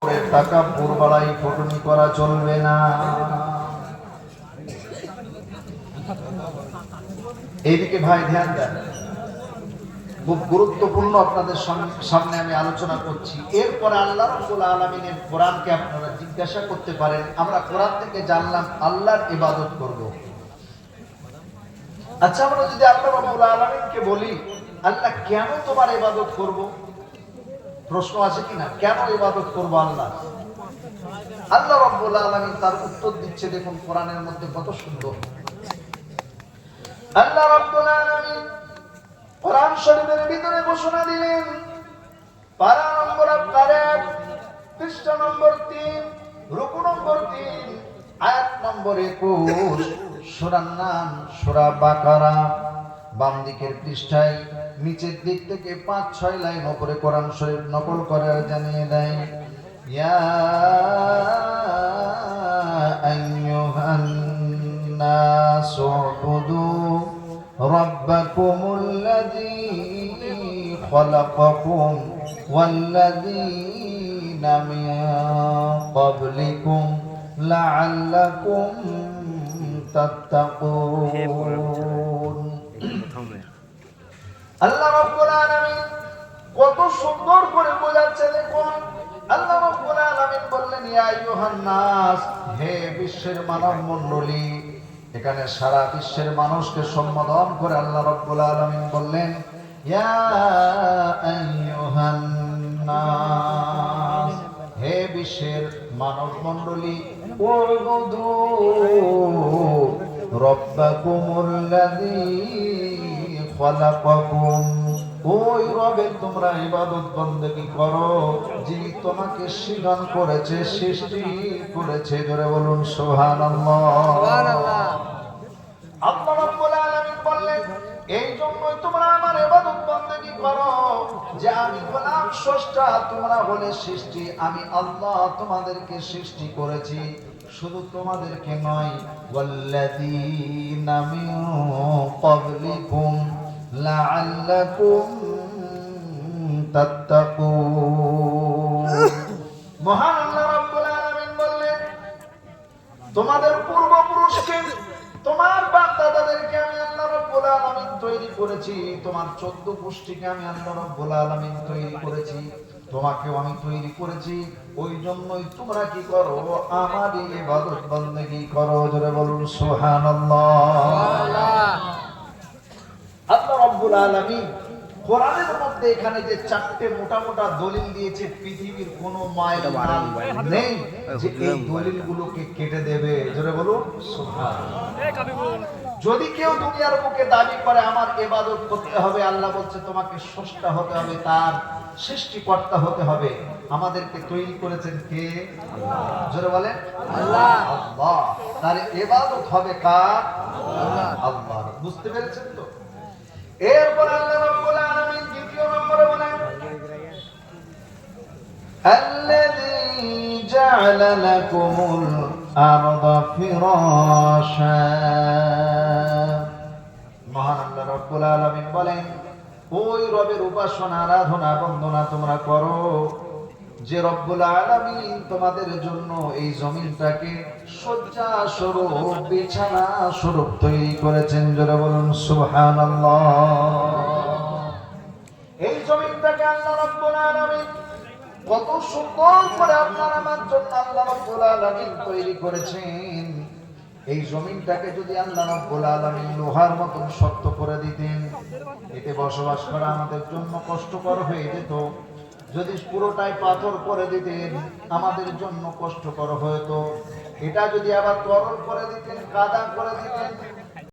টাকা পুরবাড়াই ফটনি করা চলবে না। এইদিকে ভাই ধ্যান দেন, খুব গুরুত্বপূর্ণ আপনাদের সামনে আমি আলোচনা করছি। এরপরে আল্লাহ রাব্বুল আলামিনের কোরআনকে আপনারা জিজ্ঞাসা করতে পারেন, আমরা কোরআন থেকে জানলাম আল্লাহর ইবাদত করব। আচ্ছা, আমরা যদি আল্লাহ রাব্বুল আলামিনকে বলি আল্লাহ কেন তোমার ইবাদত করব, প্রশ্ন আছে কিনা? কেন ইবাদত করব আল্লাহ? আল্লাহ রাব্বুল আলামিন তার উত্তর দিচ্ছে, দেখুন কোরআনের মধ্যে কত সুন্দর। আল্লাহ রাব্বুল আলামিন কোরআন শরীফের ভিতরে ঘোষণা দিলেন, পারা নম্বর 1, পৃষ্ঠা নম্বর 3, রুকু নম্বর 3, আয়াত নম্বর 21, সূরার নাম সূরা বাকারা। বাম দিকের পৃষ্ঠায় নিচের দিক থেকে 5-6 লাইন উপরে কোরআন শরীফ নকল করে জানিয়ে দেয়, ইয়া আইয়ুহান নাসু উবুদু রাব্বাকুমুল্লাযী খালাকাকুম ওয়াল্লাযীনা মিন ক্বাবলিকুম লাআল্লাকুম তাত্তাকুন। আল্লাহ রাব্বুল আলামিন কত সুন্দর করে বোঝাচ্ছে, দেখুন আল্লাহ রাব্বুল আলামিন বললেন, ইয়া আইয়ুহান নাস, হে বিশ্বের মানব মণ্ডলী। এখানে সারা বিশ্বের মানুষকে সম্বোধন করে আল্লাহ রাব্বুল আলামিন বললেন, ইয়া আইয়ুহান নাস, হে বিশ্বের মানব মণ্ডলী, উবুদু রাব্বাকুমুল্লাযী খালাকাকুম, ওই রবের তোমরা ইবাদত বন্দেগী করো যিনি তোমাকে সৃজন করেছে, সৃষ্টি করেছে। জোরে বলুন সুবহানাল্লাহ। আল্লাহ রাব্বুল আলামিন বললেন, এই জন্যই তোমরা আমার ইবাদত বন্দেগী করো যে আমি হলাম স্রষ্টা, তোমরা হলে সৃষ্টি। আমি আল্লাহ তোমাদেরকে সৃষ্টি করেছি, শুধু তোমাদেরকে নয়, ওয়াল্লাযীনা মিন ক্বাবলিকুম লাআল্লাকুম তাত্তাকুন। মহান আল্লাহ রাব্বুল আলামিন বললেন, তোমাদের পূর্বপুরুষকে, তোমার বাপ-দাদাদেরকে আমি আল্লাহ রাব্বুল আলামিন তৈরি করেছি, তোমার 14 গোষ্ঠীকে আমি আল্লাহ রাব্বুল আলামিন তৈরি করেছি, তোমাকেও আমি তৈরি করেছি। ওই জন্যই তোমরা কি করো? আমারই ইবাদত বন্দেগী করো। জোরে বলুন সুবহানাল্লাহ। আল্লাহ রাব্বুল আলামিন কোরআনের মধ্যে এখানে যে 4টে মোটা মোটা দলিল দিয়েছে, পৃথিবীর কোনো মায়ের নেই যে এই দলিলগুলোকে কেটে দেবে। জোরে বলুন সুবহানাল্লাহ। যদি কেউ দুনিয়ার বুকে দাবি করে আমার ইবাদত করতে হবে, আল্লাহ বলছে তোমাকে স্রষ্টা হতে হবে, তার সৃষ্টিকর্তা হতে হবে। আমাদেরকে তৈরি করেছেন কে? আল্লাহ। জোরে বলেন আল্লাহ। আল্লাহ। তার ইবাদত হবে কার? আল্লাহ। আল্লাহ। বুঝতে পেরেছেন তো? এরপর আল্লাহ রাব্বুল আলামিন দ্বিতীয় নম্বরে বলেন, আল্লাযী জাআলা লাকুমুল আরদা ফিরাশা। মহান আল্লাহ রাব্বুল আলামিন বলেন, ওই রবের উপাসনা, আরাধনা, বন্দনা তোমরা করো যে রব্বুল আলামিন তোমাদের জন্য এই জমিনটাকে শয্যা স্বরূপ, বিছানা স্বরূপ তৈরি করেছেন। জোরে বলুন সুবহানাল্লাহ। এই জমিনটাকে আল্লাহ রাব্বুল আলামিন কত সুন্দর করে আপনার আমার জন্য আল্লাহ রাব্বুল আলামিন তৈরি করেছেন। এই জমিনটাকে যদি আল্লাহ রাব্বুল আলামিন লোহার মতন শক্ত করে দিতেন, এতে বসবাস করা আমাদের জন্য কষ্টকর হয়ে যেত। যদি পুরোটাই পাথর করে দিতেন, আমাদের জন্য কষ্টকর হতো। এটা যদি আবার তরল করে দিতেন, কাদা করে দিতেন,